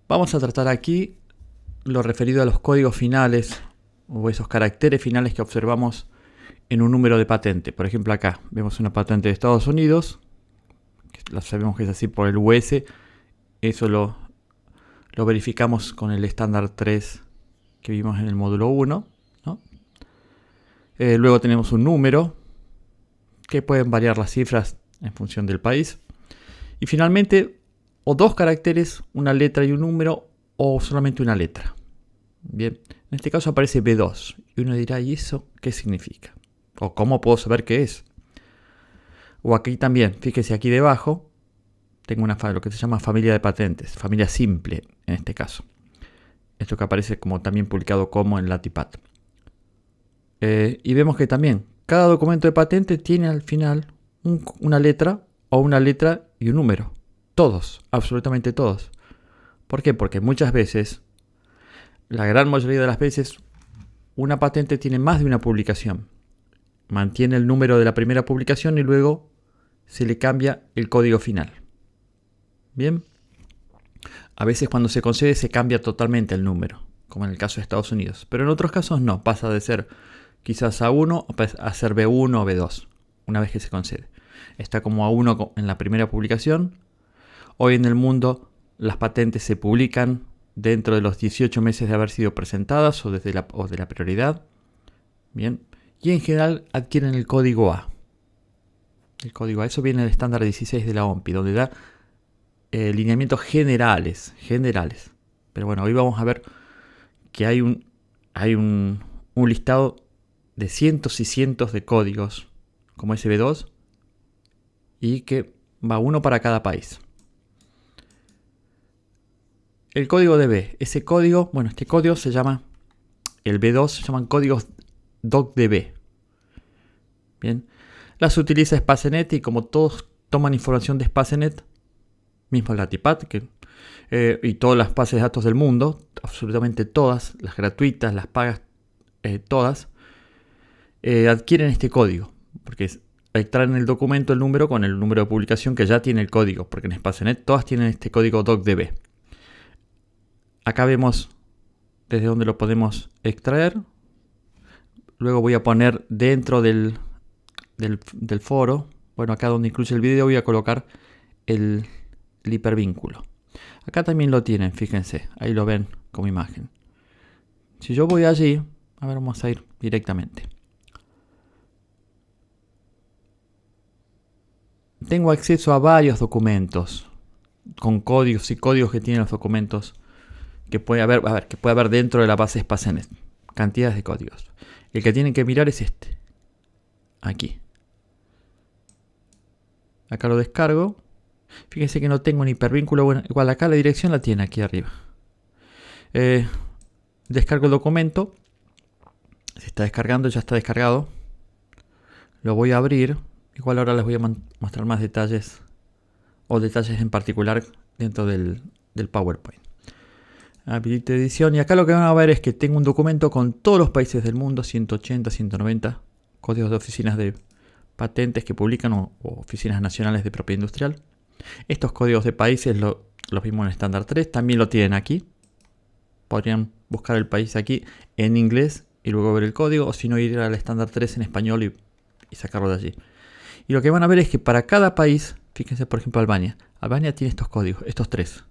Vamos a tratar aquí lo referido a los códigos finales o esos caracteres finales que observamos en un número de patente. Por ejemplo, acá vemos una patente de Estados Unidos, que la sabemos que es así por el US. Eso lo verificamos con el estándar 3 que vimos en el módulo 1, ¿no? Luego tenemos un número, que pueden variar las cifras en función del país. Y finalmente, o dos caracteres, una letra y un número, o solamente una letra. Bien, en este caso aparece B2. Y uno dirá, ¿y eso qué significa? ¿O cómo puedo saber qué es? O aquí también, fíjese aquí debajo, tengo lo que se llama familia de patentes, familia simple en este caso. Esto que aparece como también publicado como en Latipat. Y vemos que también cada documento de patente tiene al final una letra o una letra y un número. Todos, absolutamente todos. ¿Por qué? Porque muchas veces, la gran mayoría de las veces, una patente tiene más de una publicación. Mantiene el número de la primera publicación y luego se le cambia el código final. Bien. A veces cuando se concede se cambia totalmente el número, como en el caso de Estados Unidos. Pero en otros casos no, pasa de ser quizás A1 a ser B1 o B2, una vez que se concede. Está como A1 en la primera publicación. Hoy en el mundo las patentes se publican dentro de los 18 meses de haber sido presentadas o de la prioridad. Bien. Y en general adquieren el código A. El código A, eso viene del estándar 16 de la OMPI, donde da lineamientos generales. Pero bueno, hoy vamos a ver que hay un listado de cientos y cientos de códigos como SB2 y que va uno para cada país. El código de B, este código se llama, el B2 se llaman códigos DocDB. Bien, las utiliza Spacenet y como todos toman información de Spacenet, mismo Latipat, y todas las bases de datos del mundo, absolutamente todas, las gratuitas, las pagas, todas, adquieren este código, porque extraen en el documento el número con el número de publicación que ya tiene el código, porque en Spacenet todas tienen este código DocDB. Acá vemos desde dónde lo podemos extraer. Luego voy a poner dentro del foro, bueno, acá donde incluye el video voy a colocar el hipervínculo. Acá también lo tienen, fíjense, ahí lo ven como imagen. Si yo voy allí, a ver, vamos a ir directamente. Tengo acceso a varios documentos con códigos y códigos que tienen los documentos que puede haber dentro de la base Spacenet. Cantidades de códigos. El que tienen que mirar es este. Aquí. Acá lo descargo. Fíjense que no tengo un hipervínculo. Bueno, igual acá la dirección la tiene aquí arriba. Descargo el documento. Se está descargando, ya está descargado. Lo voy a abrir. Igual ahora les voy a mostrar más detalles. O detalles en particular dentro del PowerPoint. Habilite edición. Y acá lo que van a ver es que tengo un documento con todos los países del mundo. 180, 190 códigos de oficinas de patentes que publican o oficinas nacionales de propiedad industrial. Estos códigos de países los vimos en estándar 3, también lo tienen aquí. Podrían buscar el país aquí en inglés y luego ver el código, o si no ir al estándar 3 en español y sacarlo de allí. Y lo que van a ver es que para cada país, fíjense por ejemplo Albania tiene estos códigos, estos tres.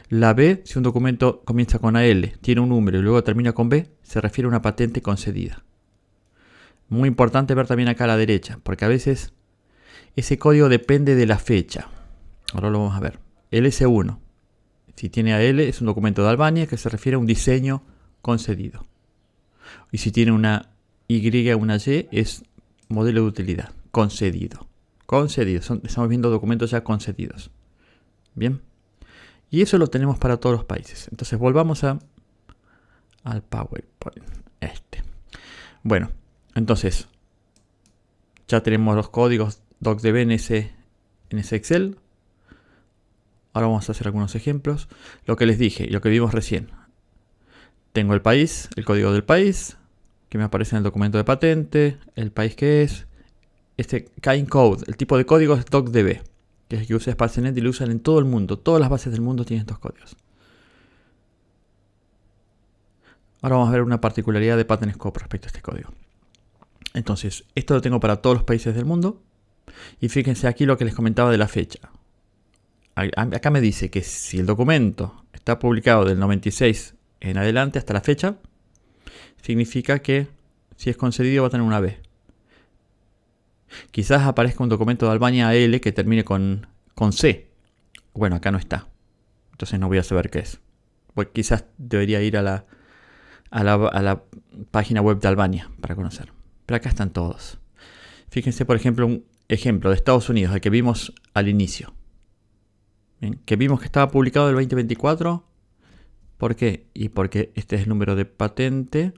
La B, si un documento comienza con AL, tiene un número y luego termina con B, se refiere a una patente concedida. Muy importante ver también acá a la derecha, porque a veces ese código depende de la fecha. Ahora lo vamos a ver. LS1. Si tiene AL es un documento de Albania que se refiere a un diseño concedido. Y si tiene una Y o una Y es modelo de utilidad. Concedido. Estamos viendo documentos ya concedidos. Bien. Y eso lo tenemos para todos los países. Entonces volvamos al PowerPoint. Bueno, entonces ya tenemos los códigos DocDB en ese Excel. Ahora vamos a hacer algunos ejemplos. Lo que les dije y lo que vimos recién. Tengo el país, el código del país, que me aparece en el documento de patente, el país que es. Este kind code, el tipo de código es DocDB, que es el que usa Spacenet y lo usan en todo el mundo. Todas las bases del mundo tienen estos códigos. Ahora vamos a ver una particularidad de PatentScope respecto a este código. Entonces, esto lo tengo para todos los países del mundo. Y fíjense aquí lo que les comentaba de la fecha. Acá me dice que si el documento está publicado del 96 en adelante hasta la fecha, significa que si es concedido va a tener una B. Quizás aparezca un documento de Albania AL que termine con C. Bueno, acá no está. Entonces no voy a saber qué es. Pues quizás debería ir a la página web de Albania para conocer. Pero acá están todos. Fíjense, por ejemplo, un ejemplo de Estados Unidos, el que vimos al inicio. Bien, que vimos que estaba publicado el 2024. ¿Por qué? Y porque este es el número de patente.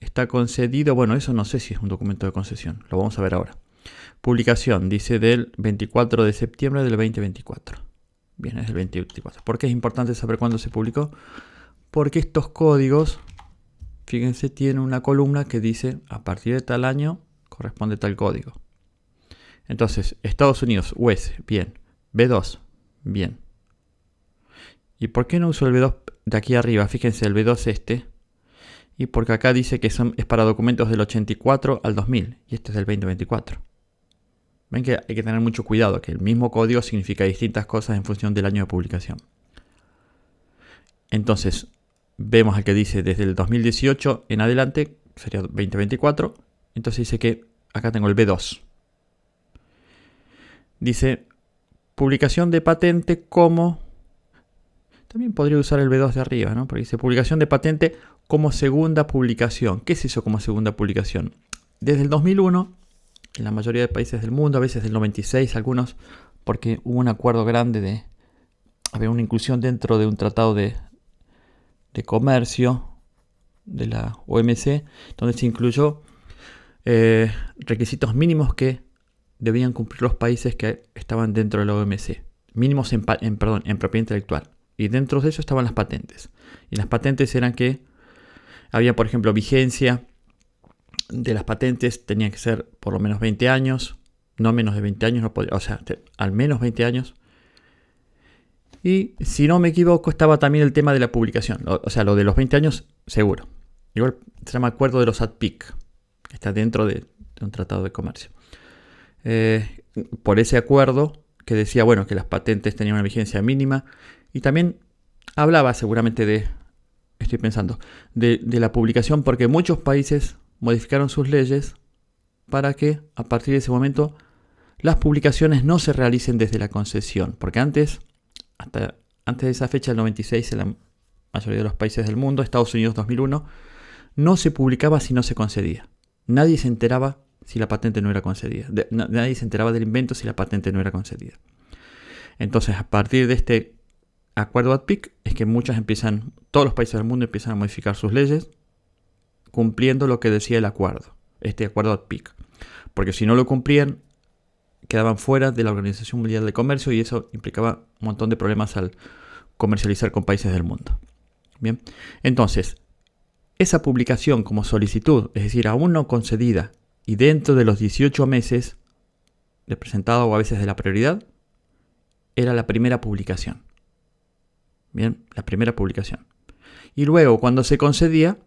Está concedido. Bueno, eso no sé si es un documento de concesión. Lo vamos a ver ahora. Publicación, dice del 24 de septiembre del 2024. Bien, es del 2024. ¿Por qué es importante saber cuándo se publicó? Porque estos códigos, fíjense, tienen una columna que dice a partir de tal año corresponde tal código. Entonces, Estados Unidos, US, bien. B2, bien. ¿Y por qué no uso el B2 de aquí arriba? Fíjense, el B2 este. Y porque acá dice que es para documentos del 84 al 2000. Y este es del 2024. Ven que hay que tener mucho cuidado, que el mismo código significa distintas cosas en función del año de publicación. Entonces, vemos al que dice desde el 2018 en adelante, sería 2024. Entonces dice que acá tengo el B2. Dice, publicación de patente como... También podría usar el B2 de arriba, ¿no? Porque dice, publicación de patente como segunda publicación. ¿Qué es eso como segunda publicación? Desde el 2001... en la mayoría de países del mundo, a veces del 96, algunos, porque hubo un acuerdo grande de haber una inclusión dentro de un tratado de comercio de la OMC, donde se incluyó requisitos mínimos que debían cumplir los países que estaban dentro de la OMC, mínimos en propiedad intelectual. Y dentro de eso estaban las patentes. Y las patentes eran que había, por ejemplo, vigencia de las patentes, tenía que ser por lo menos 20 años, no menos de 20 años, no podía, o sea, al menos 20 años. Y si no me equivoco, estaba también el tema de la publicación, o sea, lo de los 20 años, seguro. Igual se llama Acuerdo de los ADPIC, que está dentro de un tratado de comercio. Por ese acuerdo que decía, bueno, que las patentes tenían una vigencia mínima, y también hablaba seguramente estoy pensando, de la publicación, porque muchos países modificaron sus leyes para que a partir de ese momento las publicaciones no se realicen desde la concesión. Porque antes de esa fecha, el 96, en la mayoría de los países del mundo, Estados Unidos 2001, no se publicaba si no se concedía. Nadie se enteraba si la patente no era concedida. Nadie se enteraba del invento si la patente no era concedida. Entonces, a partir de este acuerdo ADPIC, es que todos los países del mundo empiezan a modificar sus leyes cumpliendo lo que decía el acuerdo, este acuerdo ADPIC. Porque si no lo cumplían, quedaban fuera de la Organización Mundial de Comercio y eso implicaba un montón de problemas al comercializar con países del mundo. Bien, entonces, esa publicación como solicitud, es decir, aún no concedida y dentro de los 18 meses de presentado o a veces de la prioridad, era la primera publicación. Bien, la primera publicación. Y luego, cuando se concedía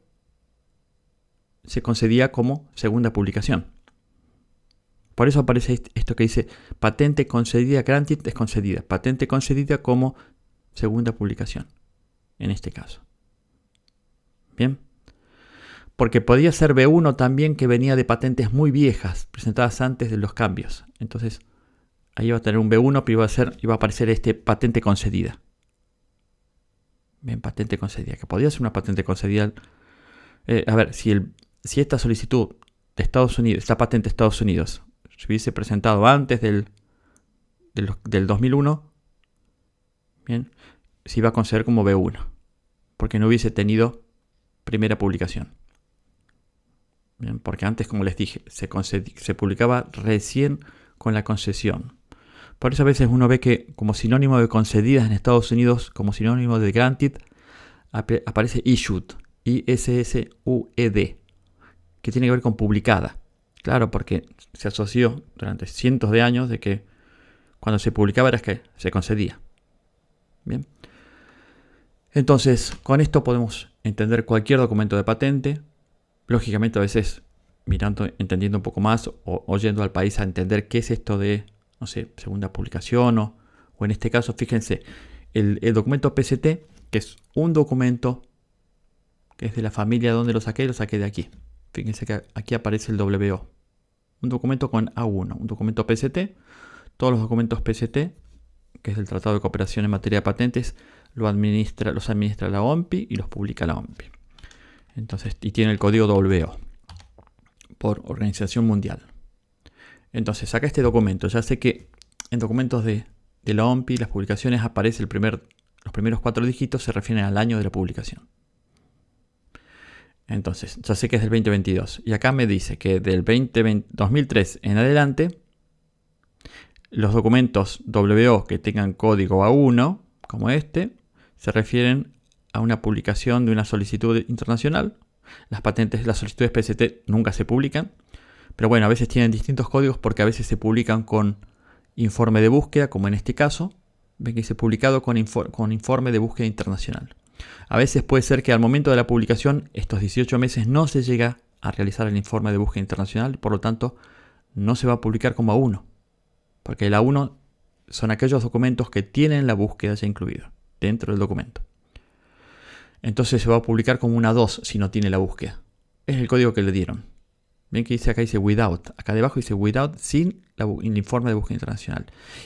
como segunda publicación. Por eso aparece esto que dice patente concedida, granted es concedida. Patente concedida como segunda publicación, en este caso. Bien. Porque podía ser B1 también, que venía de patentes muy viejas, presentadas antes de los cambios. Entonces, ahí iba a tener un B1, pero iba a aparecer patente concedida. Bien, patente concedida, que podía ser una patente concedida. A ver, si esta solicitud de Estados Unidos, esta patente de Estados Unidos, se hubiese presentado antes del 2001, bien, se iba a conceder como B1, porque no hubiese tenido primera publicación. Bien, porque antes, como les dije, se publicaba recién con la concesión. Por eso a veces uno ve que como sinónimo de concedidas en Estados Unidos, como sinónimo de granted, aparece issued, ISSUED, que tiene que ver con publicada. Claro, porque se asoció durante cientos de años de que cuando se publicaba era que se concedía. Bien. Entonces, con esto podemos entender cualquier documento de patente. Lógicamente, a veces mirando, entendiendo un poco más o yendo al país a entender qué es esto de, no sé, segunda publicación o en este caso, fíjense, el documento PCT, que es un documento que es de la familia donde lo saqué de aquí. Fíjense que aquí aparece el WO. Un documento con A1, un documento PCT. Todos los documentos PCT, que es el Tratado de Cooperación en Materia de Patentes, los administra la OMPI y los publica la OMPI. Entonces, y tiene el código WO por Organización Mundial. Entonces, saca este documento. Ya sé que en documentos de la OMPI, las publicaciones aparece los primeros 4 dígitos se refieren al año de la publicación. Entonces, ya sé que es del 2022. Y acá me dice que del 2003 en adelante, los documentos WO que tengan código A1, como este, se refieren a una publicación de una solicitud internacional. Las solicitudes PCT nunca se publican. Pero bueno, a veces tienen distintos códigos porque a veces se publican con informe de búsqueda, como en este caso. Ven que dice publicado con informe de búsqueda internacional. A veces puede ser que al momento de la publicación, estos 18 meses, no se llega a realizar el informe de búsqueda internacional. Por lo tanto, no se va a publicar como A1. Porque el A1 son aquellos documentos que tienen la búsqueda ya incluida dentro del documento. Entonces se va a publicar como una A2 si no tiene la búsqueda. Es el código que le dieron. Ven que dice acá dice without. Acá debajo dice without sin el informe de búsqueda internacional.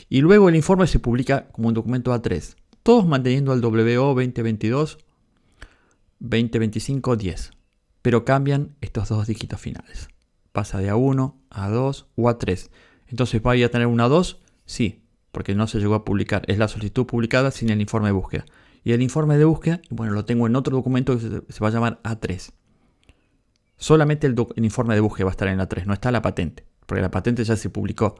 Y luego el informe se publica como un documento A3. Todos manteniendo el WO 2022, 2025, 10. Pero cambian estos 2 dígitos finales. Pasa de A1, A2 o A3. Entonces, ¿va a tener una A2? Sí, porque no se llegó a publicar. Es la solicitud publicada sin el informe de búsqueda. Y el informe de búsqueda, bueno, lo tengo en otro documento que se va a llamar A3. Solamente el informe de búsqueda va a estar en la A3, no está la patente, porque la patente ya se publicó.